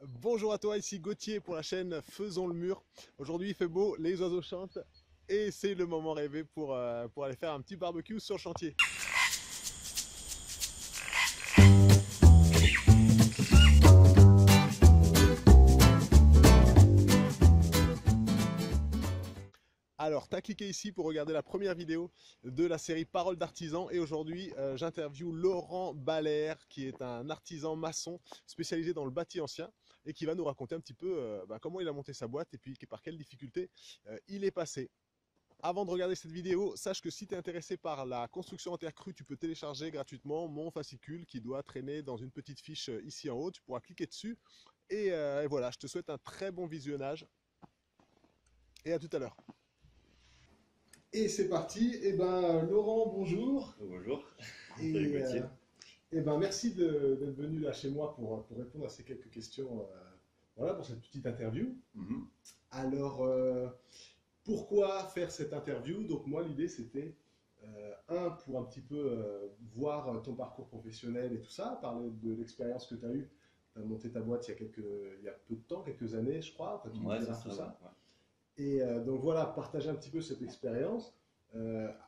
Bonjour à toi, ici Gauthier pour la chaîne Faisons le mur. Aujourd'hui il fait beau, les oiseaux chantent et c'est le moment rêvé pour aller faire un petit barbecue sur le chantier. Alors, tu as cliqué ici pour regarder la première vidéo de la série Paroles d'artisan et aujourd'hui j'interviewe Laurent Ballaire qui est un artisan maçon spécialisé dans le bâti ancien et qui va nous raconter un petit peu comment il a monté sa boîte et puis par quelles difficultés il est passé. Avant de regarder cette vidéo, sache que si tu es intéressé par la construction en terre crue, tu peux télécharger gratuitement mon fascicule qui doit traîner dans une petite fiche ici en haut. Tu pourras cliquer dessus et voilà, je te souhaite un très bon visionnage et à tout à l'heure. Et c'est parti. Eh ben, Laurent, bonjour. Bonjour, salut Et, Gauthier. eh ben, merci d'être venu là chez moi pour répondre à ces quelques questions. Voilà, pour cette petite interview. Mhm. Alors, pourquoi faire cette interview? Donc, moi, l'idée, c'était, pour un petit peu voir ton parcours professionnel et tout ça, parler de l'expérience que tu as eue. Tu as monté ta boîte il y a peu de temps, quelques années, je crois. Enfin, tu me Ouais, c'est diras tout ça, ça. ouais. Et donc voilà, partager un petit peu cette expérience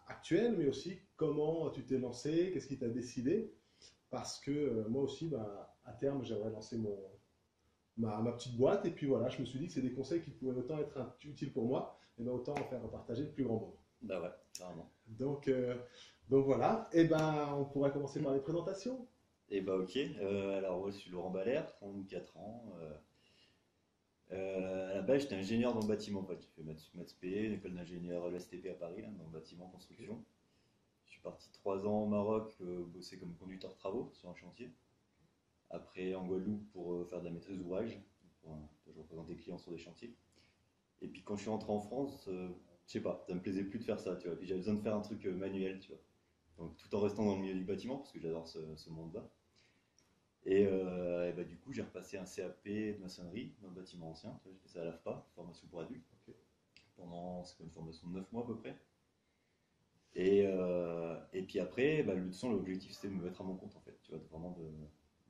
actuelle, mais aussi comment tu t'es lancé, qu'est-ce qui t'a décidé. Parce que moi aussi, bah, à terme, j'aimerais lancer ma petite boîte. Et puis voilà, je me suis dit que c'est des conseils qui pouvaient autant être utiles pour moi, et ben autant en faire partager le plus grand nombre. Bah ouais, carrément. Donc, euh, donc voilà, et ben on pourrait commencer par les présentations. Et bah ok, alors moi je suis Laurent Ballaire, 34 ans. À la base j'étais ingénieur dans le bâtiment, en fait. J'ai fait maths P, l'école d'ingénieur l'ESTP à Paris, là, dans le bâtiment construction. Je suis parti 3 ans au Maroc, bosser comme conducteur de travaux sur un chantier. Après en Guadeloupe pour faire de la maîtrise d'ouvrage, je représentais des clients sur des chantiers. Et puis quand je suis rentré en France, je sais pas, ça me plaisait plus de faire ça, tu vois. Puis j'avais besoin de faire un truc manuel, tu vois. Donc tout en restant dans le milieu du bâtiment, parce que j'adore ce monde-là. Et bah, du coup, j'ai repassé un CAP de maçonnerie dans le bâtiment ancien. Tu vois, j'ai fait ça à l'AFPA, formation pour adultes. Ok. C'est une formation de 9 mois à peu près. Et puis après, bah, l'objectif c'était de me mettre à mon compte en fait, tu vois,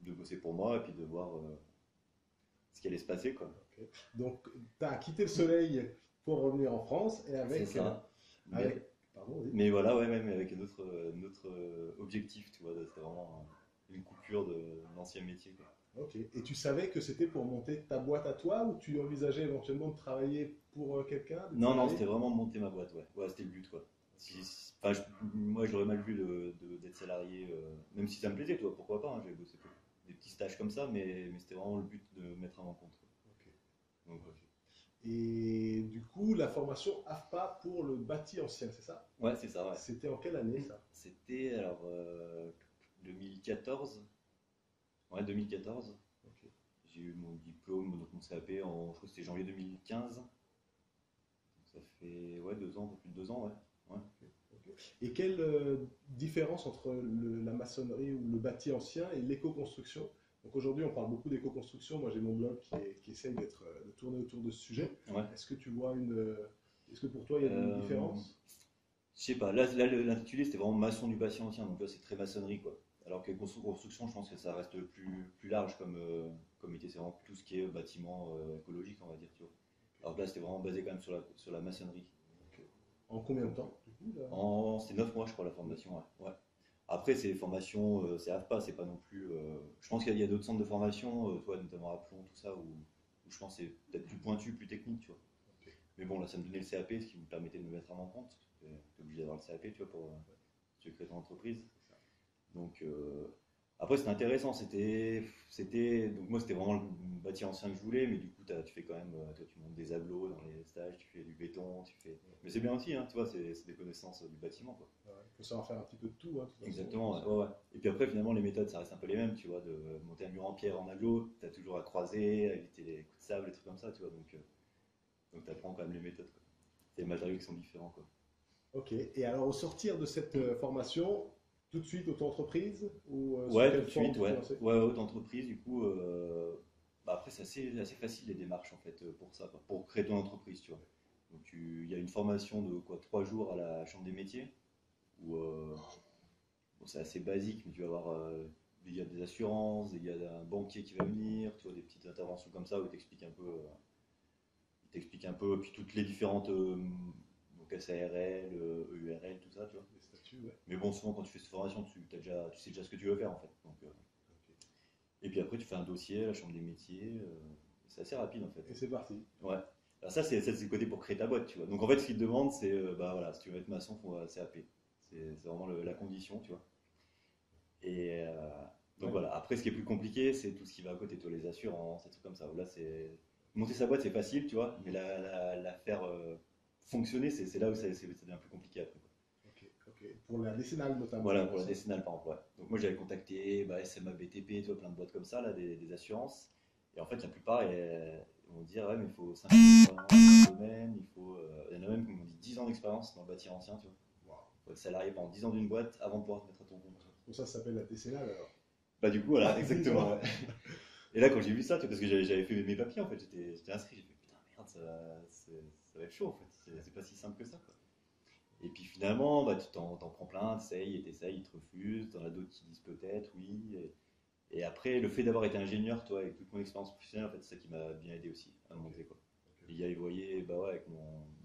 de bosser pour moi et puis de voir ce qui allait se passer quoi. Ok. Donc, tu as quitté le soleil pour revenir en France et C'est ça. Mais, avec pardon, oui. mais voilà, ouais, même avec un autre objectif, tu vois, c'était vraiment une coupure de l'ancien métier quoi. Ok. Et tu savais que c'était pour monter ta boîte à toi ou tu envisageais éventuellement de travailler pour quelqu'un, d'être Non, non, salarié? c'était vraiment de monter ma boîte, ouais. Ouais, c'était le but, quoi. Enfin, moi, je l'aurais mal vu d'être salarié, même si ça me plaisait, toi, pourquoi pas, hein, j'avais bossé pour des petits stages comme ça, mais c'était vraiment le but de me mettre à mon compte, quoi. Ok. Donc, Ok. Et du coup, la formation AFPA pour le bâti ancien, c'est ça? ouais, c'est ça, ouais. C'était en quelle année ça? C'était, alors, 2014, ouais, 2014. Ok. J'ai eu mon diplôme, donc mon CAP, je crois que c'était janvier 2015. Donc, ça fait, ouais, 2 ans, un peu plus de 2 ans, ouais. Ouais. Ok. Ok. Et quelle différence entre la maçonnerie ou le bâti ancien et l'éco-construction? Donc aujourd'hui, on parle beaucoup d'éco-construction. Moi, j'ai mon blog qui essaye de tourner autour de ce sujet. Ouais. Est-ce que tu vois est-ce que pour toi, il y a une Euh, différence? Je sais pas, là l'intitulé c'était vraiment maçon du bâtiment ancien, donc là c'est très maçonnerie quoi. Alors que construction, je pense que ça reste plus large comme métier, c'est vraiment tout ce qui est bâtiment écologique, on va dire, tu vois. Alors que là c'était vraiment basé quand même sur la maçonnerie. Ok. En combien de Donc, temps, du coup, là? c'est 9 mois, je crois, la formation, ouais. Ouais. Après, c'est formation, c'est AFPA, c'est pas non plus. Je pense qu'il y a d'autres centres de formation, toi, notamment à Plomb, tout ça, où je pense que c'est peut-être plus pointu, plus technique, tu vois. Ok. Mais bon, là, ça me donnait le CAP, ce qui me permettait de me mettre à mon compte. Tu es obligé d'avoir le CAP, tu vois, pour si tu veux créer ton entreprise. C'est ça. Donc, après, c'était intéressant. Donc moi, c'était vraiment le bâti ancien que je voulais, mais du coup, tu fais quand même, toi, tu montes des agglos dans les stages, tu fais du béton, tu fais. Mais c'est bien aussi, hein, tu vois, c'est des connaissances du bâtiment, quoi. Ouais, il faut savoir faire un petit peu de tout, hein, de toute façon. Exactement, ouais, ouais, ouais. Et puis après, finalement, les méthodes, ça reste un peu les mêmes, tu vois, de monter un mur en pierre en agglo, tu as toujours à croiser, à éviter les coups de sable, les trucs comme ça, tu vois, donc tu apprends quand même les méthodes, quoi. C'est les matériaux qui sont différents, quoi. Ok. Et alors, au sortir de cette formation, tout de suite auto-entreprise ou sous Ouais, tout quelle de forme suite, tu t'es ouais. lancé? Ouais, haute entreprise, du coup, bah après, c'est assez facile les démarches, en fait, pour ça, quoi, pour créer ton entreprise, tu vois. Donc, il y a une formation de quoi, 3 jours à la Chambre des métiers, où bon, c'est assez basique, mais tu vas avoir il y a des assurances, il y a un banquier qui va venir, tu vois, des petites interventions comme ça où il t'explique un peu, puis toutes les différentes donc SARL, EURL, tout ça, tu vois. Les statuts, ouais. Mais bon, souvent quand tu fais cette formation, tu sais déjà ce que tu veux faire en fait. Donc, Ok. et puis après, tu fais un dossier à la chambre des métiers. C'est assez rapide en fait. Et c'est parti. Ouais. Alors ça, c'est le côté pour créer ta boîte, tu vois. Donc en fait, ce qu'ils te demandent, c'est, bah voilà, si tu veux être maçon, faut un CAP. C'est vraiment la condition, tu vois. Et donc Ouais. voilà. Après, ce qui est plus compliqué, c'est tout ce qui va à côté, toi, les assurances, des trucs comme ça. Là, c'est monter sa boîte, c'est facile, tu vois, mais la faire fonctionner, c'est là où ça devient plus compliqué après, quoi. Ok, ok. Pour la décennale notamment, je Voilà, pour la pense. décennale, par exemple. Ouais. Donc moi, j'avais contacté bah, SMA, BTP, tu vois, plein de boîtes comme ça, là, des assurances. Et en fait, la plupart vont dire, ouais, mais il faut 5 ans d'expérience dans le domaine, il y en a même qui m'ont dit 10 ans d'expérience dans le bâti ancien, tu vois. Wow. Il faut être salarié pendant 10 ans d'une boîte avant de pouvoir te mettre à ton compte. Pour ça s'appelle la décennale alors. Bah du coup, voilà, 10 exactement. ans. Ouais. Et là, quand j'ai vu ça, tu vois, parce que j'avais fait mes papiers, en fait, j'étais inscrit, j'ai fait, putain, merde, ça va être chaud, en fait. C'est pas si simple que ça, quoi. Et puis finalement, bah, tu t'en prends plein, t'essayes, ils te refusent, t'en as d'autres qui disent peut-être, oui. Et après, le fait d'avoir été ingénieur, toi, avec toute mon expérience professionnelle, en fait, c'est ça qui m'a bien aidé aussi à monter, quoi. Ok. Les gars, ils voyaient, bah ouais, avec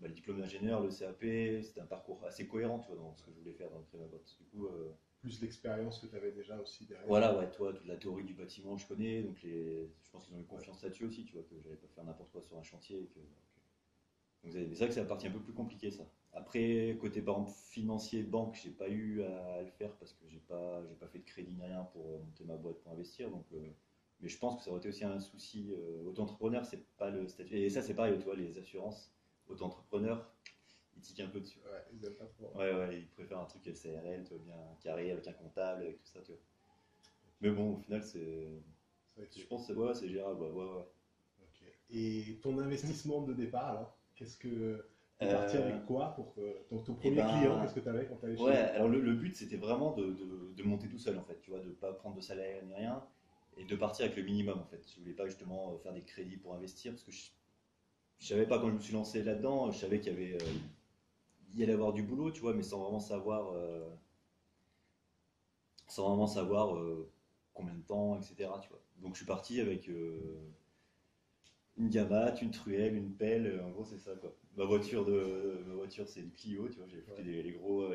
le diplôme d'ingénieur, le CAP, c'était un parcours assez cohérent, tu vois, dans ce que je voulais faire dans créer ma boîte. Du coup, Plus l'expérience que tu avais déjà aussi derrière. voilà, ouais, toi, toute la théorie du bâtiment, je connais, donc je pense qu'ils ont eu confiance là-dessus aussi, tu vois, que j'allais pas faire n'importe quoi sur un chantier. Donc c'est vrai que c'est la partie un peu plus compliquée, ça. Après, côté par exemple financier, banque, j'ai pas eu à le faire parce que j'ai pas fait de crédit ni rien pour monter ma boîte pour investir. Donc, mais je pense que ça aurait été aussi un souci. Auto-entrepreneur, c'est pas le statut. Et ça, c'est pareil, tu vois, les assurances, auto-entrepreneur, ils tiquent un peu dessus. Ouais, ils aiment pas trop. Ouais, ouais, ils préfèrent un truc SARL, tu vois, bien carré, avec un comptable, avec tout ça, tu vois. Mais bon, au final, Ça a je été. pense que ouais, c'est gérable, ouais, ouais, ouais. Ok. Et ton investissement de départ alors, qu'est-ce que tu es parti Euh, avec quoi pour ton et premier client, ben, qu'est-ce que tu avais quand tu allais chez ouais, eux? alors le but c'était vraiment de monter tout seul en fait, tu vois, de pas prendre de salaire ni rien et de partir avec le minimum en fait. Je voulais pas justement faire des crédits pour investir parce que je savais pas quand je me suis lancé là-dedans, je savais il y allait avoir du boulot, tu vois, mais sans vraiment savoir combien de temps, etc. Tu vois. Donc je suis parti avec une Gamache, une truelle, une pelle, en gros c'est ça quoi. Ma voiture c'est une Clio, tu vois, j'ai foutu Ouais.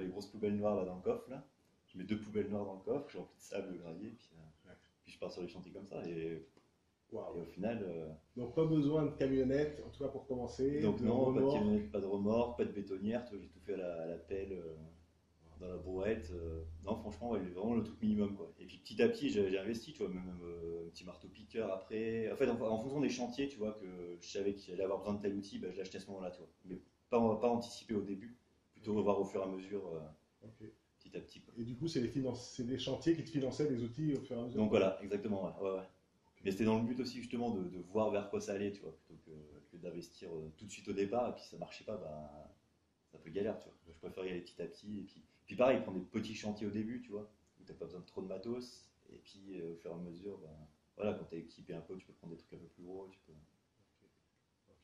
les grosses poubelles noires là dans le coffre là. Je mets 2 poubelles noires dans le coffre, j'ai rempli de sable, de gravier, Ouais. puis je pars sur les chantiers comme ça. Et au Waouh. final, Donc pas besoin de camionnette, en tout cas pour commencer, donc de non, pas de remorque. camionnette, pas de remorque, pas de bétonnière, tu vois, j'ai tout fait à la pelle, dans la brouette. Non, franchement, ouais, vraiment le truc minimum quoi. Et puis petit à petit, j'ai investi, tu vois, même un petit marteau piqueur après. En fait, en fonction des chantiers, tu vois, que je savais qu'il allait avoir besoin de tel outil, bah, je l'achetais à ce moment-là, tu vois. Mais pas anticiper au début, plutôt Ok. revoir au fur et à mesure, Ok. petit à petit, quoi. Et du coup, c'est les chantiers qui te finançaient les outils au fur et à mesure. Donc voilà, exactement, ouais, ouais, ouais. Ok. Mais c'était dans le but aussi justement de voir vers quoi ça allait, tu vois, plutôt que d'investir tout de suite au départ, et puis ça marchait pas, bah, c'est un peu galère, tu vois. Je préfère y aller petit à petit, et puis pareil, prendre des petits chantiers au début, tu vois, où t'as pas besoin de trop de matos, et puis au fur et à mesure, bah, voilà, quand t'es équipé un peu, tu peux prendre des trucs un peu plus gros, tu peux.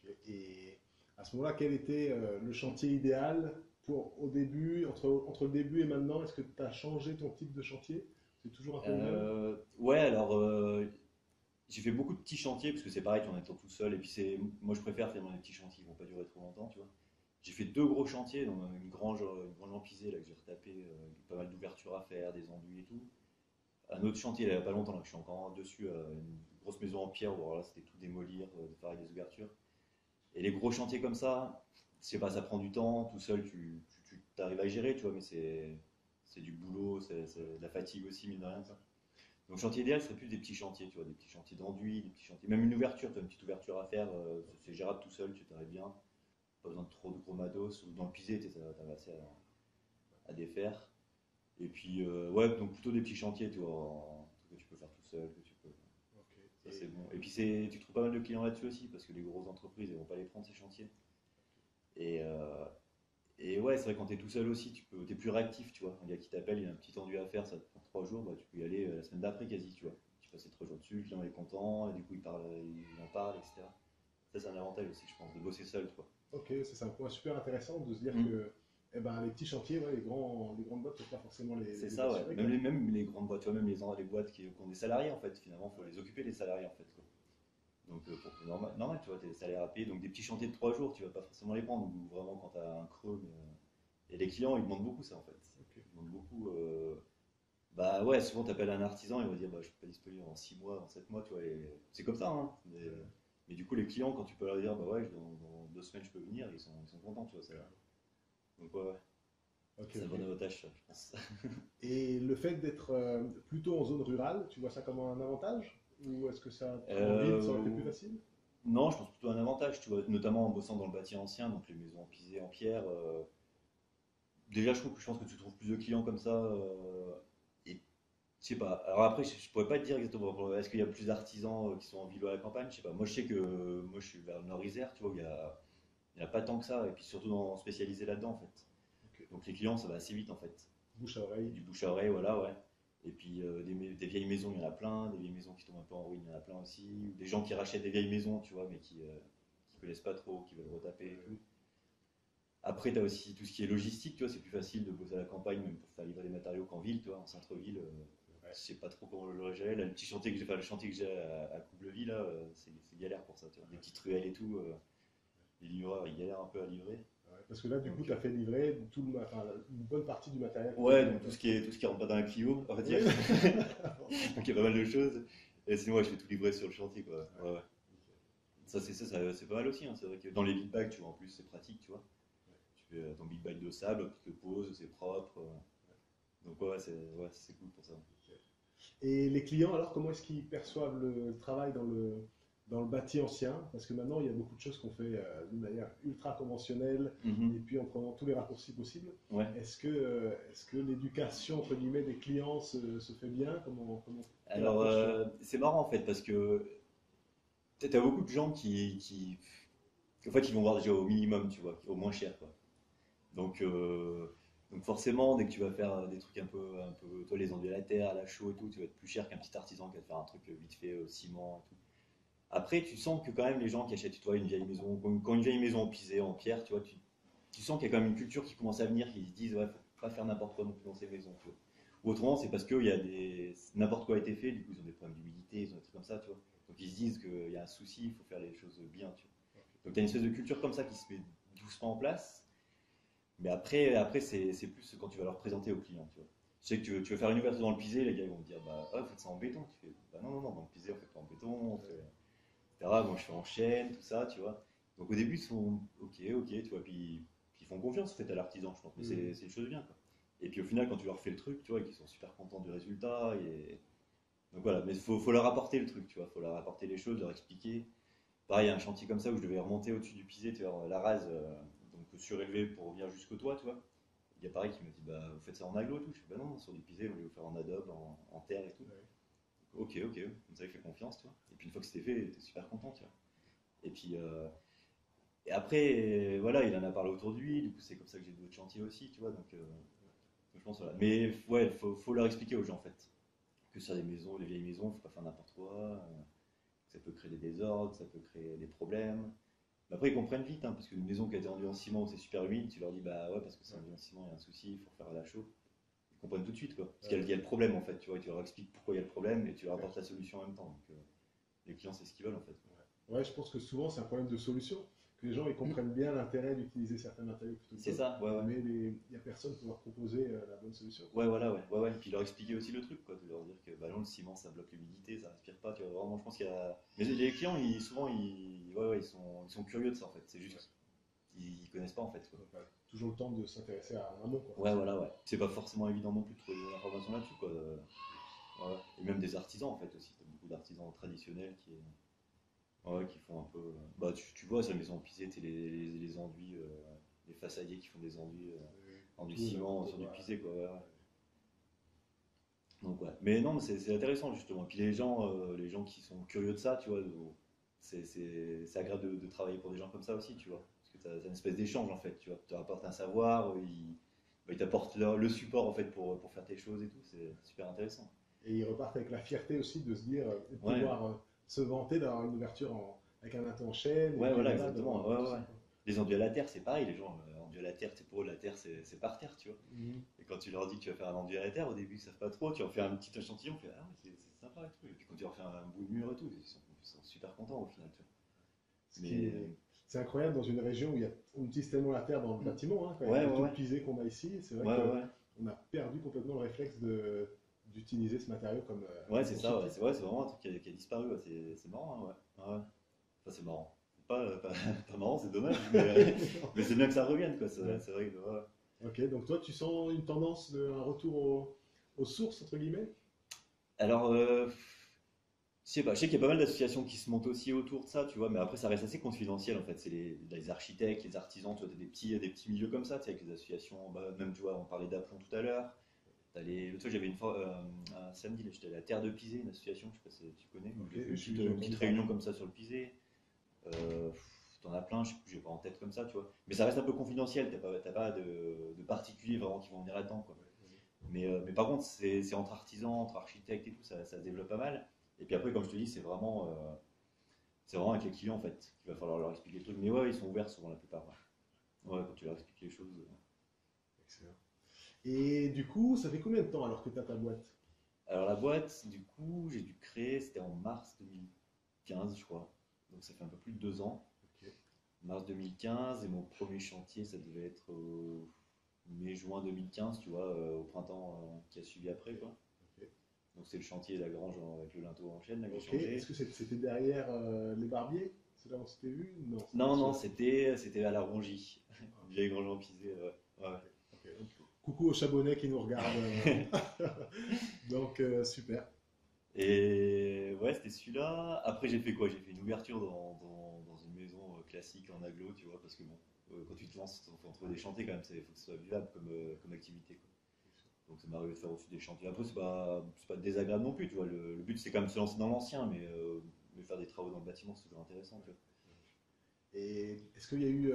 Ok. Et à ce moment-là, quel était le chantier idéal pour au début, entre le début et maintenant, est-ce que tu as changé ton type de chantier? C'est toujours un peu le même? Ouais, alors j'ai fait beaucoup de petits chantiers parce que c'est pareil, tu en étant tout seul. Et puis moi je préfère faire dans les petits chantiers qui vont pas durer trop longtemps, tu vois. J'ai fait 2 gros chantiers, donc une grange emplisée là que j'ai retapé, avec pas mal d'ouvertures à faire, des enduits et tout. Un autre chantier là, il y a pas longtemps là, que je suis encore dessus, une grosse maison en pierre où alors là c'était tout démolir, de faire avec des ouvertures. Et les gros chantiers comme ça, je sais pas, ça prend du temps, tout seul tu t'arrives à gérer, tu vois, mais c'est du boulot, c'est de la fatigue aussi, mine de rien. Donc chantier idéal serait plus des petits chantiers, tu vois, des petits chantiers d'enduit, des petits chantiers, même une ouverture, tu as une petite ouverture à faire, c'est gérable tout seul, tu t'arrêtes bien, pas besoin de trop de gros matos, ou dans le pisé, t'as assez à défaire. Et puis ouais, donc plutôt des petits chantiers, tu vois, que tu peux faire tout seul, que tu peux. Ok. Ça c'est bon. Et puis tu trouves pas mal de clients là-dessus aussi, parce que les grosses entreprises, elles vont pas les prendre ces chantiers. Et, euh, et ouais, c'est vrai quand t'es tout seul aussi, t'es plus réactif, tu vois. Un gars qui t'appelle, il a un petit enduit à faire, ça te prend 3 jours, bah, tu peux y aller la semaine d'après quasi, tu vois. Tu passes les 3 jours dessus, le client est content, et du coup il en parle, etc. Ça c'est un avantage aussi, je pense, de bosser seul, quoi. Ok, ça, c'est un point super intéressant de se dire Mm. que Eh ben, les petits chantiers, ouais, les grandes boîtes ne peuvent pas forcément C'est les ça, ouais. assurer, Même quoi. même les grandes boîtes, tu vois, même les boîtes qui ont des salariés, en fait, finalement, il faut les occuper, les salariés, en fait, quoi. Donc, normal, tu vois, tes salaires à payer. Donc, des petits chantiers de 3 jours, tu vas pas forcément les prendre. Ou vraiment, quand tu as un creux. Et les clients, ils demandent beaucoup ça, en fait. Ok. Ils demandent beaucoup. Bah ouais, souvent, tu appelles un artisan, il va dire, bah, je suis pas disponible en 6 mois, en 7 mois, tu vois. Et c'est comme ça, hein. Mais du coup, les clients, quand tu peux leur dire, bah ouais, dans 2 semaines, je peux venir, ils sont contents, tu vois. Ça. Donc, ouais, ouais. Ok, C'est un bon ok. avantage, ça, je pense. Et le fait d'être plutôt en zone rurale, tu vois ça comme un avantage? Ou est-ce que ça, en ville, ça aurait été plus Euh, facile? non, je pense plutôt un avantage, tu vois, notamment en bossant dans le bâti ancien, donc les maisons pisées en pierre. Déjà, je pense que tu trouves plus de clients comme ça. Et je sais pas. Alors après, je pourrais pas te dire exactement. Est-ce qu'il y a plus d'artisans qui sont en ville ou à la campagne? Je sais pas. Moi, je sais que moi, je suis vers le Nord-Isère, tu vois, où il y a pas tant que ça. Et puis surtout spécialisé là-dedans, en fait. Ok. Donc les clients, ça va assez vite, en fait. Bouche à oreille. Du bouche à oreille, voilà, ouais. Et puis des vieilles maisons, il y en a plein. Des vieilles maisons qui tombent un peu en ruine, il y en a plein aussi. Ou des gens qui rachètent des vieilles maisons, tu vois, mais qui connaissent pas trop, qui veulent retaper et tout. Après, tu as aussi tout ce qui est logistique, tu vois, c'est plus facile de bosser à la campagne, même pour faire livrer des matériaux qu'en ville, tu vois, en centre-ville. Ouais. Je sais pas trop comment le gérer. Là, le petit chantier que j'ai fait, le chantier que j'ai à Coublevis, là, c'est galère pour ça, tu vois. Des petites ruelles et tout, les livreurs, ils galèrent un peu à livrer. Ouais, parce que là, du coup, Donc, tu as fait livrer enfin, une bonne partie du matériel que tu ouais, voulais, donc quoi. tout ce qui rentre pas dans la Clio, on va dire. Oui. Donc, il y a pas mal de choses. Et sinon, ouais, je fais tout livrer sur le chantier, quoi. Ouais, Ouais, ouais. nickel. C'est pas mal aussi, hein. C'est vrai que dans les big bags, tu vois, en plus, c'est pratique, tu vois. Tu fais ton big bag de sable, tu te le poses, c'est propre. Donc ouais, c'est cool pour ça. Et les clients, alors, comment est-ce qu'ils perçoivent le travail dans le bâti ancien? Parce que maintenant, il y a beaucoup de choses qu'on fait d'une manière ultra conventionnelle et Mhm. puis en prenant tous les raccourcis possibles. Ouais. Est-ce que l'éducation, entre guillemets, des clients se fait bien? Quelle Alors approche tu as? c'est marrant en fait parce que t'as beaucoup de gens en fait, ils vont voir déjà au minimum, tu vois, au moins cher, quoi. Donc, euh, donc forcément, dès que tu vas faire des trucs toi, les enduits à la terre, à la chaux et tout, tu vas être plus cher qu'un petit artisan qui va te faire un truc vite fait au ciment et tout. Après, tu sens que quand même les gens qui achètent, tu vois, une vieille maison, quand une vieille maison pisée en pierre, tu vois, tu sens qu'il y a quand même une culture qui commence à venir, qui se disent, ouais, faut pas faire n'importe quoi non plus dans ces maisons, tu vois. Ou autrement, c'est parce que n'importe quoi a été fait, du coup, ils ont des problèmes d'humidité, ils ont des trucs comme ça, tu vois. Donc ils se disent qu'il y a un souci, il faut faire les choses bien, tu vois. Donc tu as une espèce de culture comme ça qui se met doucement en place. Mais après c'est plus quand tu vas leur présenter aux clients, tu vois. Je sais que tu veux faire une ouverture dans le pisé, les gars ils vont te dire, bah, oh, faites ça en béton. Tu fais, bah non, non, non, dans le pisé, on fait pas en béton, etc. Moi, je fais en chaîne, tout ça, tu vois. Donc au début, ils sont ok, ok, tu vois, puis ils font confiance en fait à l'artisan, je pense, mais Mhm. c'est une chose bien, quoi. Et puis au final, quand tu leur fais le truc, tu vois, et qu'ils sont super contents du résultat, donc voilà, mais faut leur apporter le truc, tu vois, faut leur apporter les choses, leur expliquer. Pareil, il y a un chantier comme ça où je devais remonter au-dessus du pisé, tu vois, la rase, donc surélevé pour venir jusqu'au toit, tu vois. Il y a pareil qui m'a dit, bah vous faites ça en aglo et tout. Je fais, bah non, sur du pisé, on va vous faire en adobe, en terre et tout. Ouais. Ok, ok, comme ça il fait confiance, tu vois. Et puis une fois que c'était fait, il était super content, tu vois. Et puis, et après, voilà, il en a parlé autour de lui, du coup, c'est comme ça que j'ai d'autres chantiers aussi, tu vois. Donc, je pense, voilà. Mais ouais, faut leur expliquer aux gens, en fait, que sur les maisons, les vieilles maisons, faut pas faire n'importe quoi, que ça peut créer des désordres, ça peut créer des problèmes. Mais après, ils comprennent vite, hein, parce qu'une maison qui a été enduite en ciment, où c'est super humide, tu leur dis, bah ouais, parce que c'est Ouais. enduit en ciment, il y a un souci, il faut refaire à la chaux. Ils comprennent tout de suite, quoi. Parce Ouais. qu'il y a le problème, en fait, tu vois, et tu leur expliques pourquoi il y a le problème, et tu leur Ouais. apportes la solution en même temps. Donc, les clients, c'est ce qu'ils veulent, en fait. Ouais. Ouais, je pense que souvent, c'est un problème de solution. Que les gens ils comprennent bien l'intérêt d'utiliser certains matériaux plutôt que C'est d'autres, ça, ouais, ouais. mais il n'y a personne pour leur proposer la bonne solution, quoi. Ouais, voilà, ouais, ouais, ouais. Et puis leur expliquer aussi le truc, quoi, de leur dire que bah non, le ciment ça bloque l'humidité, ça respire pas, tu vois. Vraiment, je pense qu'il y a. Mais les clients, souvent, ouais, ouais, ils sont curieux de ça en fait. C'est Ouais. juste qu'ils connaissent pas en fait, quoi. Donc, toujours le temps de s'intéresser en amont, quoi, Ouais, forcément. voilà, ouais. C'est pas forcément évident non plus de trouver des informations là-dessus, quoi. Ouais, ouais. Et même des artisans en fait aussi. T'as beaucoup d'artisans traditionnels ouais, qui font un peu. Bah, tu vois, sur les maisons pisées, t'es les enduits, les façadiers qui font des enduits, enduits Tout et ciment n'importe sur du quoi. pisé, quoi. Ouais, ouais. Donc ouais. Mais non, mais c'est intéressant justement. Et puis les gens qui sont curieux de ça, tu vois, c'est agréable de travailler pour des gens comme ça aussi, tu vois. Parce que tu as une espèce d'échange en fait, tu vois. Tu leur apportes un savoir, ils t'apportent le support en fait pour faire tes choses et tout. C'est super intéressant. Et ils repartent avec la fierté aussi de se dire, de Ouais, pouvoir se vanter d'avoir une ouverture avec un atout en chaîne, et ouais, puis voilà, voilà, exactement. de Ouais, tout ouais, ça, ouais. quoi. Les enduits à la terre, c'est pareil, les gens. enduit à la terre, c'est pour eux, la terre, c'est par terre, tu vois. Mhm. Et quand tu leur dis que tu vas faire un enduit à la terre, au début, ils savent pas trop, tu en fais un petit échantillon, tu fais, ah ouais, c'est sympa et tout. Et puis quand tu leur fais un bout de mur et tout, ils sont super contents au final, tu vois. Ce qui Mais, est- C'est incroyable dans une région où on utilise tellement la terre dans le bâtiment, hein, quand même, ouais, le ouais, tout ouais, pisé qu'on a ici, c'est vrai ouais, que ouais, on a perdu complètement le réflexe d'utiliser ce matériau comme, ouais, comme c'est ça, ouais, constructif. c'est vraiment un truc qui a disparu, ouais, c'est marrant, hein, ouais. Ouais. Enfin, c'est marrant. C'est pas marrant, c'est dommage, mais c'est bien que ça revienne, quoi, Ouais. c'est vrai que, ouais. Ok, donc toi, tu sens une tendance, un retour aux sources, entre guillemets? Alors, je sais pas, je sais qu'il y a pas mal d'associations qui se montent aussi autour de ça, tu vois, mais après ça reste assez confidentiel en fait. C'est les architectes, les artisans, tu vois, t'as des petits milieux comme ça, tu sais, avec les associations, bah, même tu vois, on parlait d'Aplomb tout à l'heure. Tu vois, j'avais une fois, un samedi, là, j'étais à la Terre de Pisé, une association, je sais pas si tu connais, Ok, j'ai fait j'ai une entendu petite parler. réunion comme ça sur le Pisé. T'en as plein, je sais plus, j'ai pas en tête comme ça, tu vois. Mais ça reste un peu confidentiel, t'as pas de particuliers vraiment qui vont venir là-dedans, quoi. Mais par contre, c'est entre artisans, entre architectes et tout, ça se développe pas mal. Et puis après, comme je te dis, c'est vraiment avec les clients en fait qu'il va falloir leur expliquer le truc. Mais ouais, ils sont ouverts souvent la plupart. Ouais, ouais, quand tu leur expliques les choses. Excellent. Et du coup, ça fait combien de temps alors que tu as ta boîte? Alors la boîte, du coup, j'ai dû créer, c'était en mars 2015, je crois. Donc ça fait un peu plus de 2 ans. Ok, Mars 2015, et mon premier chantier, ça devait être mai-juin 2015, tu vois, au printemps qui a suivi après, quoi. ok. Donc c'est le chantier La Grange avec le linteau en chaîne là, que j'ai Ok, est-ce changé. que c'était derrière les barbiers? C'est là où on s'était vu? Non, c'était Non, non, celui-là. c'était à la Rongie. Ah, Une vieille grange en pisé, ouais. Ouais. ok, ok. Donc, coucou aux Chabonnais qui nous regardent. Donc, super. Et ouais, c'était celui-là. Après, j'ai fait quoi? J'ai fait une ouverture dans une maison classique en agglo, tu vois, parce que bon, quand tu te lances, il faut en trouver des chantiers quand même, il faut que ce soit vivable comme activité, quoi. Donc ça m'est arrivé de faire aussi des chantiers. Après, c'est pas désagréable non plus, tu vois. Le but, c'est quand même de se lancer dans l'ancien, mais faire des travaux dans le bâtiment, c'est toujours intéressant, tu vois. Et est-ce qu'il y a eu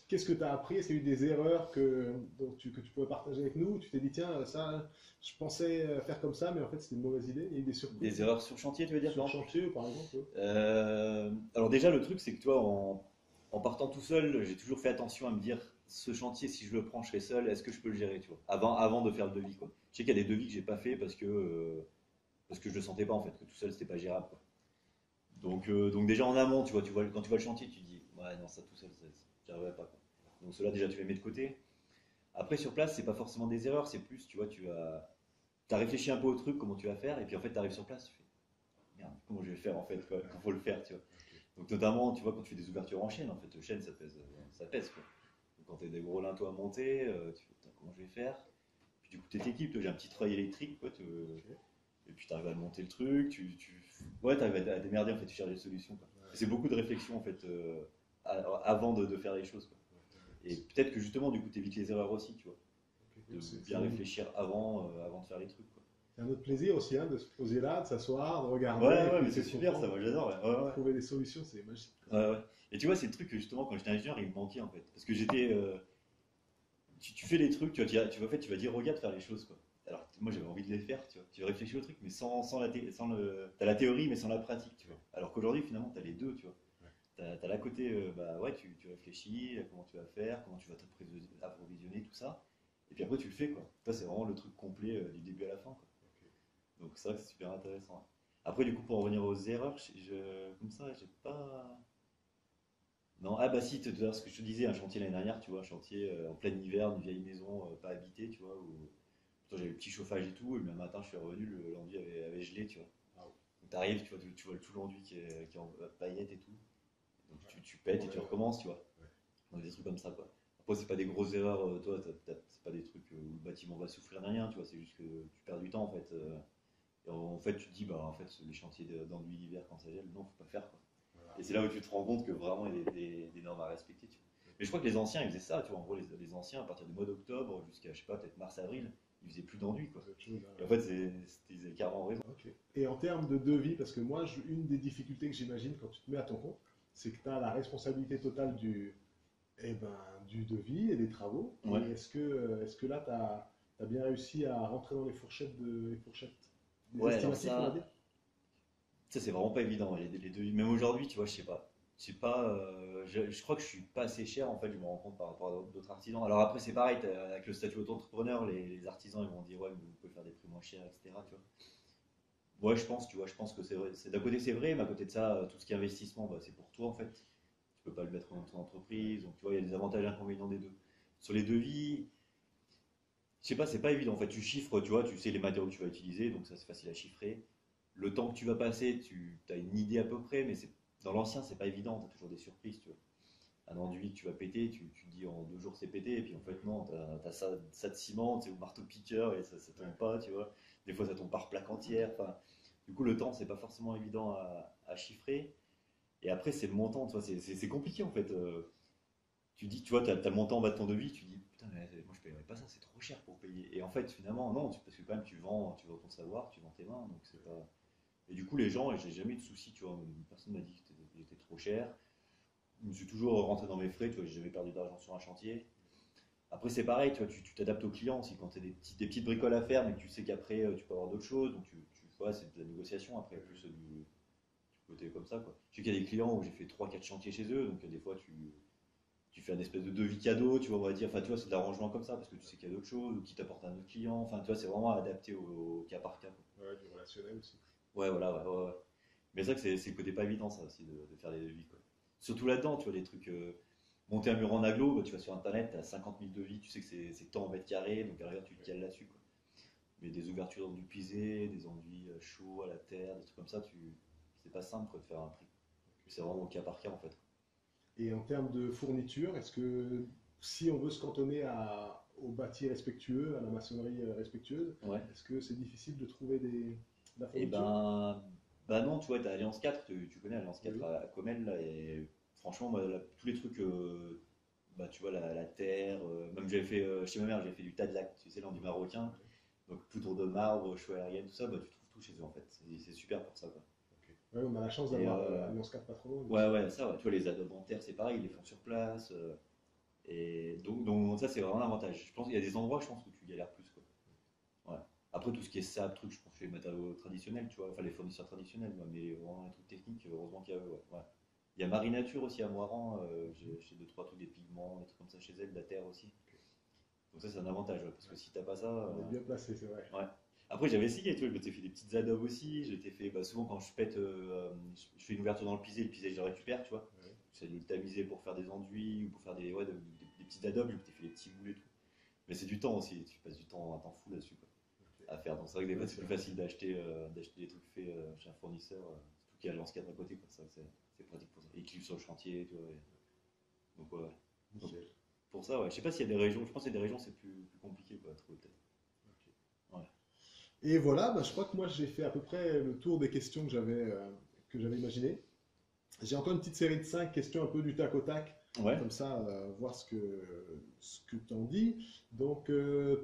qu'est-ce que tu as appris? Est-ce qu'il y a eu des erreurs que tu pourrais partager avec nous? Tu t'es dit, tiens, ça, je pensais faire comme ça, mais en fait, c'était une mauvaise idée. Il y a eu des surprises Des erreurs sur chantier, tu veux dire, sur par exemple? chantier, par exemple? Alors déjà, le truc, c'est que toi, en partant tout seul, j'ai toujours fait attention à me dire, ce chantier, si je le prends, je serai seul, est-ce que je peux le gérer, tu vois, avant de faire le devis, quoi. Je sais qu'il y a des devis que j'ai pas fait parce que je le sentais pas, en fait, que tout seul, c'était pas gérable, quoi. Donc déjà en amont, quand tu vois le chantier, tu te dis, ouais, non, ça tout seul, j'y arriverai pas, quoi. Donc cela, déjà, tu les mets de côté. Après, sur place, c'est pas forcément des erreurs, c'est plus, tu vois, t'as réfléchi un peu au truc, comment tu vas faire, et puis en fait, tu arrives sur place, tu fais, merde, comment je vais faire, en fait, quoi, il faut le faire, tu vois. Donc notamment, tu vois, quand tu fais des ouvertures en chaîne, en fait, chaîne, ça pèse, quoi. Donc quand tu as des gros linteaux à monter, tu fais, putain, comment je vais faire? Puis du coup, t'es équipe, j'ai un petit treuil électrique, quoi, Ok. et puis tu arrives à monter le truc, ouais, tu arrives à démerder, en fait, tu cherches des solutions, quoi. Et c'est beaucoup de réflexion, en fait, avant de faire les choses, quoi. Et peut-être que justement, du coup, tu évites les erreurs aussi, tu vois, Ok. de bien réfléchir avant de faire les trucs, quoi. C'est un autre plaisir aussi, hein, de se poser là, de s'asseoir, de regarder, et Ouais, ouais, puis mais c'est essayer de super, ça, comprendre, moi j'adore, ouais, ouais, ouais. trouver des solutions, c'est magique. Ouais, ouais. Et tu vois, c'est le truc que justement, quand j'étais ingénieur, il me manquait en fait. Parce que tu fais les trucs, en fait, tu vas dire, regarde faire les choses, quoi. Alors, moi, j'avais envie de les faire, tu vois. Tu réfléchis au truc, mais t'as la théorie, mais sans la pratique, tu vois. Alors qu'aujourd'hui, finalement, t'as les deux, tu vois. Ouais. T'as la côté, bah ouais, tu réfléchis, comment tu vas faire, comment tu vas t'approvisionner, tout ça. Et puis après, tu le fais, quoi. Toi, c'est vraiment le truc complet du début à la fin, quoi. Ok. Donc, c'est vrai que c'est super intéressant, ouais. Après, du coup, pour en revenir aux erreurs, comme ça, j'ai pas. Non, ah bah si, tout à l'heure, ce que je te disais, un chantier l'année dernière, tu vois, un chantier en plein hiver, une vieille maison pas habitée, tu vois, où pourtant j'avais le petit chauffage et tout, et le matin je suis revenu, l'enduit avait gelé, tu vois. Ah oui. Donc t'arrives, tu vois tout l'enduit qui est en paillettes et tout, donc tu pètes et tu recommences, tu vois. Ouais. Donc des trucs comme ça, quoi. Après, c'est pas des grosses erreurs, toi, c'est pas des trucs où le bâtiment va souffrir ni rien, tu vois, c'est juste que tu perds du temps en fait. Et en fait, tu te dis, bah en fait, les chantiers d'enduit l'hiver quand ça gèle, non, faut pas faire, quoi. Voilà. Et c'est là où tu te rends compte que vraiment il y a des normes à respecter, tu vois. Mais je crois que les anciens ils faisaient ça, tu vois. En gros, les anciens, à partir du mois d'octobre jusqu'à, je sais pas, peut-être mars-avril, ils faisaient plus d'enduit, quoi. C'est autre chose, hein. Et en fait, ils avaient carrément raison. Ok. Et en termes de devis, parce que moi, une des difficultés que j'imagine quand tu te mets à ton compte, c'est que tu as la responsabilité totale du devis et des travaux. Et Ouais, est-ce que là, tu as bien réussi à rentrer dans les fourchettes des ouais, alors estimatifs, on va dire? ça c'est vraiment pas évident. Les devis, même aujourd'hui, tu vois, je sais pas. sais pas, je crois que je suis pas assez cher en fait, je me rends compte par rapport à d'autres artisans. Alors après, c'est pareil, avec le statut auto-entrepreneur, les artisans ils vont dire ouais, mais vous pouvez faire des prix moins chers, etc. Tu vois. Ouais, je pense, tu vois, je pense que c'est vrai. D'un côté, c'est vrai, mais à côté de ça, tout ce qui est investissement, bah, c'est pour toi en fait. Tu peux pas le mettre dans ton entreprise, donc tu vois, il y a des avantages et inconvénients des deux. Sur les devis, je sais pas, c'est pas évident. En fait, tu chiffres, tu vois, tu sais les matériaux que tu vas utiliser, donc ça c'est facile à chiffrer. Le temps que tu vas passer, tu as une idée à peu près, mais dans l'ancien, c'est pas évident, tu as toujours des surprises, tu vois. Un enduit que tu vas péter, tu te dis en 2 jours c'est pété, et puis en fait non, tu as ça de ciment, c'est au marteau-piqueur, et ça tombe pas, tu vois. Des fois ça tombe par plaque entière, enfin, du coup le temps c'est pas forcément évident à chiffrer. Et après c'est le montant, tu vois, c'est compliqué en fait. Tu dis, tu vois, tu as le montant en bas de ton devis, tu dis, putain, mais moi je paierais pas ça, c'est trop cher pour payer. Et en fait, finalement, non, parce que quand même, tu vends ton savoir, tu vends tes mains, donc c'est pas. Et du coup, les gens, et j'ai jamais eu de soucis, tu vois, personne m'a dit que j'étais trop cher. Je me suis toujours rentré dans mes frais, tu vois, j'ai jamais perdu d'argent sur un chantier. Après, c'est pareil, tu vois, tu t'adaptes au client aussi quand tu as des petites bricoles à faire, mais que tu sais qu'après, tu peux avoir d'autres choses, donc vois, c'est de la négociation après, plus du côté comme ça, quoi. Je sais qu'il y a des clients où j'ai fait 3 4 chantiers chez eux, donc des fois, tu fais un espèce de devis cadeau, tu vois, on va dire, enfin, tu vois, c'est de l'arrangement comme ça, parce que tu sais qu'il y a d'autres choses, ou qui t'apporte un autre client, enfin, tu vois, c'est vraiment adapté au cas par cas, quoi. Ouais, du relationnel aussi. Ouais, voilà, ouais, ouais, ouais. Mais c'est vrai que c'est le côté pas évident, ça aussi, de faire des devis, quoi. Surtout là-dedans, tu vois, des trucs. Monter un mur en aglo, bah, tu vas sur internet, tu as 50 000 devis, tu sais que c'est tant en mètre carré, donc à l'arrière tu te cales là-dessus, quoi. Mais des ouvertures d'enduit pisé, des enduits chauds à la terre, des trucs comme ça, c'est pas simple quoi, de faire un prix. C'est vraiment au cas par cas en fait. Et en termes de fourniture, est-ce que si on veut se cantonner au bâti respectueux, à la maçonnerie respectueuse, Ouais. est-ce que c'est difficile de trouver de la Et fourniture? ben non, tu vois, t'as Alliance 4, tu connais Alliance 4 Oui. à Comel, là, et franchement, moi, tous les trucs, bah, tu vois, la terre, même j'avais fait, chez ma mère, j'avais fait du Tadlac, tu sais, l'enduit marocain, donc poudre de marbre, choix aérienne, tout ça, bah, tu trouves tout chez eux en fait. C'est super pour ça, quoi. Ok. Ouais, on a la chance Et d'avoir Alliance 4 pas trop loin, nous ouais, aussi. ouais, ça, ouais, tu vois, les adobes en terre, c'est pareil, ils les font sur place, et donc ça, c'est vraiment un avantage. Je pense qu'il y a des endroits, je pense, où tu galères plus, quoi. Ouais. Après, tout ce qui est sable, truc, je pense que c'est les matériaux traditionnels, tu vois, enfin les fournisseurs traditionnels, moi, mais vraiment les trucs techniques, heureusement qu'il y a eux, ouais. Ouais. Il y a Marinature aussi à Moiran, j'ai deux, trois trucs, des pigments, des trucs comme ça chez elle, de la terre aussi. Donc ça, c'est un avantage, ouais, parce que si t'as pas ça. On est bien placé, c'est vrai. Ouais. Après, j'avais essayé, tu vois, je m'étais fait des petites adobes aussi, j'étais fait, bah, souvent quand je pète, je fais une ouverture dans le pisé, je le récupère, tu vois. Ouais. J'essaie de le tamiser pour faire des enduits ou pour faire ouais, des petites adobes, je m'étais fait des petits boules et tout. Mais c'est du temps aussi, tu passes du temps, un temps fou là-dessus, quoi, Ok. à faire. Donc c'est vrai que des fois Ouais, c'est c'est plus vrai. facile d'acheter des trucs faits chez un fournisseur, surtout qu'il y a lance cadre à côté, quoi. C'est vrai que c'est pratique pour ça. Et qu'il sur le chantier, tu vois. Donc ouais. Donc Nickel. pour ça, ouais. Je sais pas s'il y a des régions, je pense qu'il y a des régions c'est plus compliqué quoi, à trouver peut-être. Ok. Ouais. Et voilà, bah, je crois que moi j'ai fait à peu près le tour des questions que j'avais imaginées. J'ai encore une petite série de 5 questions un peu du tac au tac, Ouais. comme ça, voir ce que tu en dis. Donc,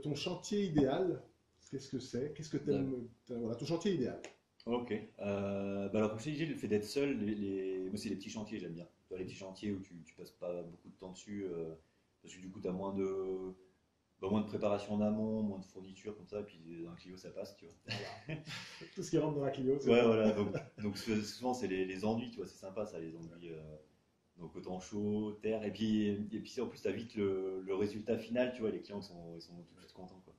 ton chantier idéal, qu'est-ce que c'est? Qu'est-ce que tu D'accord. aimes? Voilà, ton chantier idéal. Ok. Bah alors comme je t'ai dit, le fait d'être seul, moi c'est les petits chantiers, j'aime bien. Tu vois, les petits chantiers où tu passes pas beaucoup de temps dessus, parce que du coup tu as moins de préparation en amont, moins de fourniture comme ça, et puis dans un Clio ça passe, tu vois. Voilà. Tout ce qui rentre dans la Clio, c'est Ouais, bon. voilà, donc souvent c'est les enduits, tu vois, c'est sympa ça, les enduits. Donc autant chaud, terre, et puis en plus t'as vite le résultat final, tu vois, les clients ils sont tout de suite contents, quoi.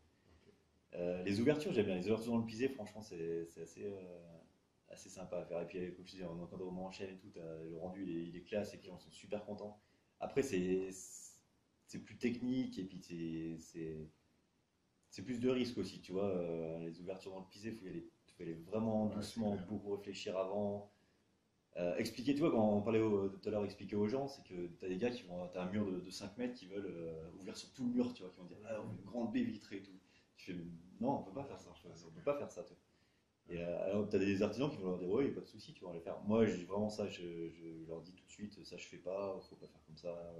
Les ouvertures, j'aime bien, les ouvertures dans le pisé, franchement c'est assez sympa à faire. Et puis comme je disais, quand on enchaîne et tout, le rendu il est classe, et les clients sont super contents. Après c'est plus technique, et puis c'est plus de risque aussi, tu vois. Les ouvertures dans le pisé, faut y aller vraiment Ouais, c'est doucement, clair. beaucoup réfléchir avant. Expliquer, tu vois, quand on parlait tout à l'heure, expliquer aux gens, c'est que tu as des gars t'as un mur de 5 mètres qui veulent ouvrir sur tout le mur, tu vois, qui vont dire, ah, on veut une grande baie vitrée et tout. Tu fais, non, on peut pas faire ça, on peut pas faire ça, tu vois. Et alors, tu as des artisans qui vont leur dire, ouais, il n'y a pas de souci, tu vas les faire. Moi, j'ai vraiment ça, je leur dis tout de suite, ça je fais pas, faut pas faire comme ça.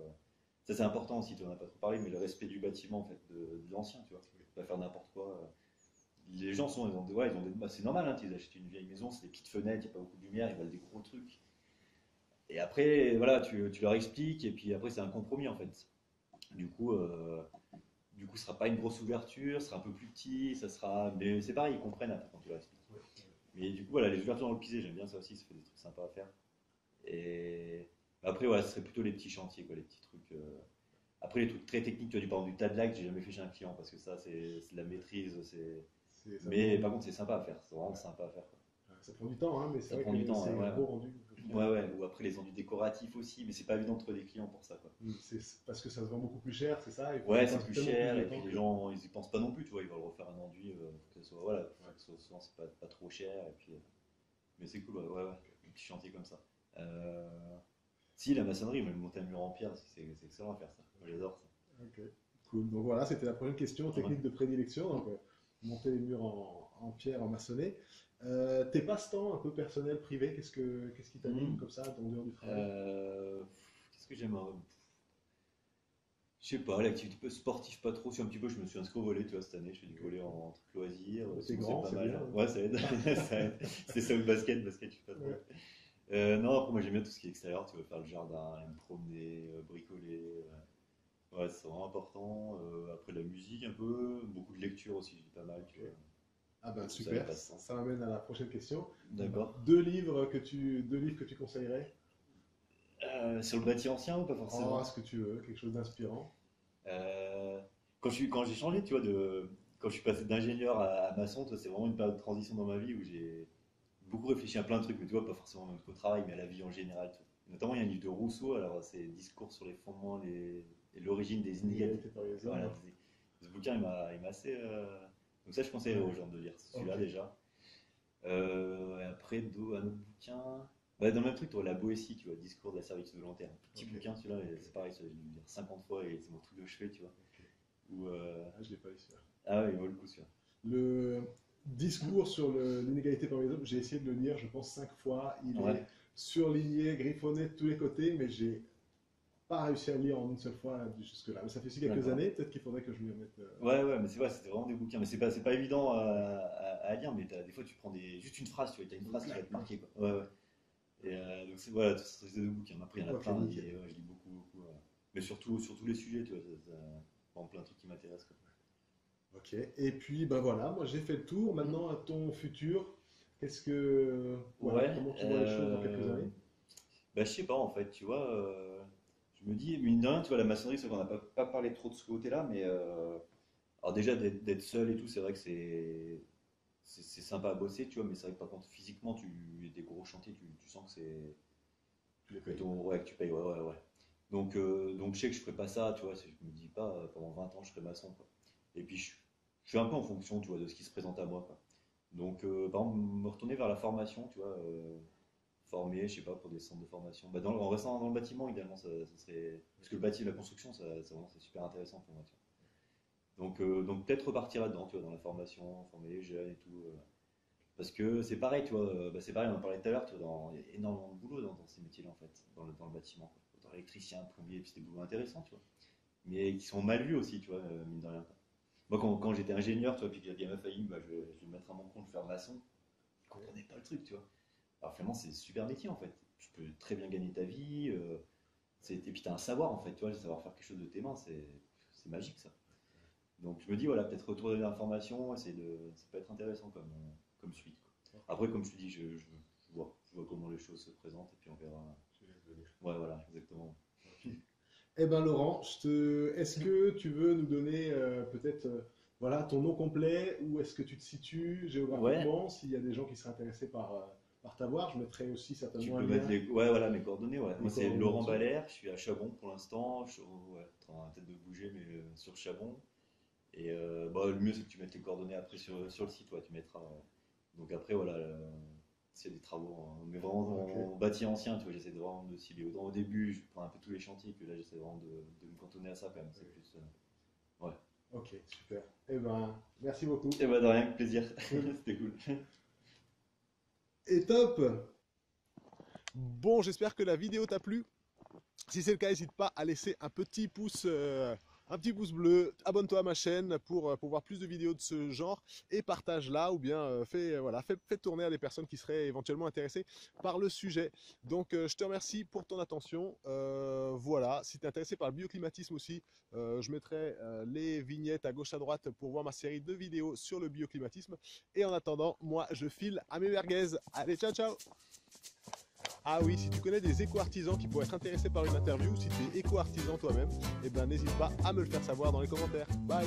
Ça, c'est important aussi, tu en as pas trop parlé, mais le respect du bâtiment, en fait, de l'ancien, tu vois. Pas faire n'importe quoi. Les gens bah, c'est normal, hein, ils achètent une vieille maison, c'est des petites fenêtres, il n'y a pas beaucoup de lumière, ils veulent des gros trucs. Et après, voilà, tu leur expliques, et puis après, c'est un compromis en fait. Du coup, euh, du coup, ce sera pas une grosse ouverture, ce sera un peu plus petit, mais c'est pareil, ils comprennent après quand tu leur expliques. Mais du coup, voilà, les ouvertures dans le pisé, j'aime bien ça aussi, ça fait des trucs sympas à faire. Et Après, ouais, ce serait plutôt les petits chantiers, quoi, les petits trucs. Après, les trucs très techniques, tu vois, du par exemple, du tas de lacs, j'ai jamais fait chez un client parce que ça, c'est de la maîtrise. Ça Mais prend, par contre, c'est sympa à faire. C'est vraiment sympa à faire, quoi. ça prend du temps, hein, mais c'est Ça vrai prend du que temps, c'est ouais, un ouais. beau rendu au final. Ouais, ouais. Ou après, les endus décoratifs aussi, mais c'est pas évident de trouver des clients pour ça, quoi. C'est parce que ça se vend beaucoup plus cher, c'est ça? Il faut Ouais, pas c'est plus tellement plus cher, de et puis temps les que. gens, ils y pensent pas non plus, tu vois, ils veulent refaire un enduit, faut que ça soit, voilà, Ouais. faut que souvent c'est pas trop cher, et puis, mais c'est cool, ouais, ouais, ouais, un petit chantier comme ça. Euh, Si, la maçonnerie, mais monter un mur en pierre, c'est excellent à faire ça, moi j'adore ça. Ok, cool. Donc voilà, c'était la prochaine question, Ouais. technique de prédilection. Donc, monter les murs en pierre, en maçonné. Tes passe-temps un peu personnels, privés, qu'est-ce qui t'anime Mhm. comme ça, en dehors du travail? Qu'est-ce que j'aime, je sais pas, l'activité sportive pas trop, si un petit peu, je me suis inscrit au volley, tu vois, cette année, je fais du Ok. volley en truc loisir, T'es sinon c'est grand, pas c'est bien, mal. hein. Ouais, ça aide, ça aide. C'est ça ou le basket, je suis pas trop. Ouais. Non, après, moi j'aime bien tout ce qui est extérieur, tu vois, faire le jardin, aller me promener, bricoler. Ouais, c'est vraiment important. Après, la musique un peu, beaucoup de lecture aussi, je lis pas mal, tu Ok. vois. Ah Un ben peu tout ça, les super, passe-temps. ça m'amène à la prochaine question. D'accord. Deux livres que tu conseillerais? Sur le bâti ancien ou pas Oh, forcément? ce que tu veux, quelque chose d'inspirant. Euh, quand j'ai changé, tu vois, quand je suis passé d'ingénieur à maçon, tu vois, c'est vraiment une période de transition dans ma vie où j'ai beaucoup réfléchi à plein de trucs, mais tu vois, pas forcément même qu'au travail, mais à la vie en général. Tu vois. Notamment, il y a un livre de Rousseau, alors c'est Discours sur les fondements et l'origine des inégalités. Inégalité par les hommes. Voilà, ce bouquin, il m'a assez. Donc, ça, je conseillerais aux Ouais. gens de lire Ok. celui-là déjà. Et après, un autre bouquin. Bah, dans le même truc, tu vois, La Boétie, tu vois, Discours de la servitude volontaire. Petit Ok. bouquin, celui-là, et Ok. c'est pareil, celui-là, je l'ai lu 50 fois et c'est mon truc de chevet, tu vois. Ok. Ou, Ah, je l'ai pas lu celui-là. Ah ouais, il vaut le coup, celui-là. Le discours sur l'inégalité parmi les hommes, j'ai essayé de le lire, je pense, 5 fois. Il est Ouais. surligné, griffonné de tous les côtés, mais j'ai pas réussi à le lire en une seule fois jusque-là. Mais ça fait aussi quelques D'accord. années, peut-être qu'il faudrait que je m'y remette. Ouais, ouais, mais c'est vrai, c'était vraiment des bouquins. Mais c'est pas évident à lire, mais des fois, tu prends juste une phrase, tu vois, t'as une phrase qui va te marquer, quoi. Ouais, ouais. Et donc, voilà, c'est des bouquins. Après, il y en a Ok, plein, nickel. ouais, je lis beaucoup, beaucoup. Mais surtout, sur tous les sujets, tu vois, vraiment plein de trucs qui m'intéressent, quoi. Ok. Et puis, ben voilà, moi j'ai fait le tour. Mhm. Maintenant, à ton futur, qu'est-ce que. Voilà, Ouais, comment tu vois les choses dans quelques années? bah, je sais pas, en fait, tu vois, je me dis, mine de rien, tu vois, la maçonnerie, c'est qu'on n'a pas parlé trop de ce côté-là, mais alors déjà, d'être seul et tout, c'est vrai que c'est sympa à bosser, tu vois, mais c'est vrai que par contre, physiquement, des gros chantiers, tu sens que c'est Tu les payes. plutôt, ouais, que tu payes, ouais, ouais, ouais. Donc je sais que je ferai pas ça, tu vois, je me dis pas, pendant 20 ans, je serai maçon, quoi. Et puis, je fais un peu en fonction, tu vois, de ce qui se présente à moi, quoi. Donc, par exemple, me retourner vers la formation, tu vois, former, je sais pas, pour des centres de formation. Bah, en restant dans le bâtiment, idéalement, ça serait. Parce que le bâtiment, la construction, c'est super intéressant pour moi, tu vois. Donc peut-être repartir là-dedans, tu vois, dans la formation, former les jeunes et tout. Parce que c'est pareil, tu vois, bah, c'est pareil, on en parlait tout à l'heure, tu vois, il y a énormément de boulot dans ces métiers-là, en fait, dans le bâtiment, quoi. Autant électricien, plombier, puis c'est des boulots intéressants, tu vois. Mais qui sont mal vus aussi, tu vois, mine de rien, quoi. Moi, quand j'étais ingénieur, tu vois, puis qu'il y a ma faillite, bah, je vais me mettre à mon compte, faire maçon. Je comprenais pas le truc, tu vois. Alors finalement, c'est un super métier, en fait. Tu peux très bien gagner ta vie. Et puis, tu as un savoir, en fait, tu vois, savoir faire quelque chose de tes mains, c'est magique, ça. Donc, je me dis, voilà, peut-être retourner dans l'information, ça peut être intéressant comme suite, quoi. Après, comme je te dis, je vois comment les choses se présentent, et puis on verra. Je laisse venir. Ouais, voilà, exactement. Ok. Eh ben Laurent, est-ce que tu veux nous donner peut-être voilà, ton nom complet, où est-ce que tu te situes Ouais, géographiquement, s'il y a des gens qui seraient intéressés par t'avoir, je mettrai aussi tu certainement un peux mettre lien, ouais, voilà, mes coordonnées, ouais. les Moi, c'est coordonnées en Laurent dessous. Balaire, je suis à Chabon pour l'instant. Ouais, en train peut-de bouger, mais sur Chabon. Et bah, le mieux, c'est que tu mettes les coordonnées après sur le site, ouais, tu mettras. Donc après, voilà, s'il y a des travaux, mais Ok, vraiment en bâti ancien, tu vois, j'essaie de vraiment de cibler. Autant au début, je prends un peu tous les chantiers, que là, j'essaie vraiment de me cantonner à ça quand même. C'est plus. Ouais. ok, super. Eh ben, merci beaucoup. Et bah, de rien, avec plaisir. Cool. C'était cool. Et top! Bon, j'espère que la vidéo t'a plu. Si c'est le cas, n'hésite pas à laisser un petit pouce bleu, abonne-toi à ma chaîne pour voir plus de vidéos de ce genre et partage-la ou bien fais tourner à des personnes qui seraient éventuellement intéressées par le sujet. Donc je te remercie pour ton attention. Voilà, si tu es intéressé par le bioclimatisme aussi, je mettrai les vignettes à gauche à droite pour voir ma série de vidéos sur le bioclimatisme. Et en attendant, moi je file à mes merguez. Allez, ciao ciao! Ah oui, si tu connais des éco-artisans qui pourraient être intéressés par une interview, si tu es éco-artisan toi-même, eh ben n'hésite pas à me le faire savoir dans les commentaires. Bye!